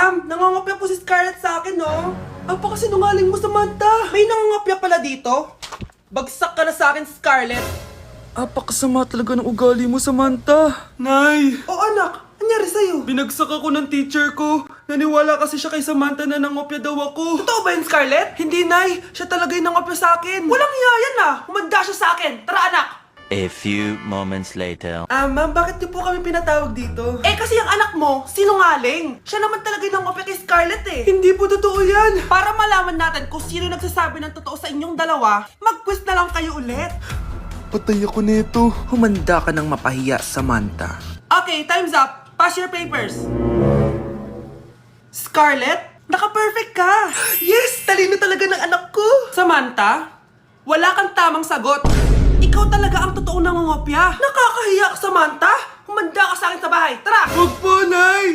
Ma'am, nangangopya po si Scarlett sa akin, no? Apakasinungaling mo, Samantha. May nangangopya pala dito? Bagsak ka na sa akin, Scarlett. Apakasama talaga ng ugali mo, Samantha. Nay! O anak, anyari sa'yo? Binagsak ako ng teacher ko. Naniwala kasi siya kay Samantha na nangopya daw ako. Totoo ba yun, Scarlett? Hindi, Nay. Siya talaga yung nangopya sa akin. Walang iya yan ah! Humanda siya sa akin! Tara, anak! A few moments later. Ma'am, bakit niyo po kami pinatawag dito? Eh kasi yung anak mo, sinungaling. Siya naman talaga yung nangopya kay Scarlett eh. Hindi po totoo yan. Para malaman natin kung sino nagsasabi ng totoo sa inyong dalawa, mag-quiz na lang kayo ulit. Patay ako nito. Humanda ka ng mapahiya, Samantha. Okay, time's up. Pass your papers. Scarlett, naka-perfect ka. Yes! Talino talaga ng anak ko. Samantha, wala kang tamang sagot. Ikaw talaga ang totoong nangungopya. Nakakahiya ka, Samantha. Humanda ka sa akin sa bahay. Tara! Huwag po, Nay.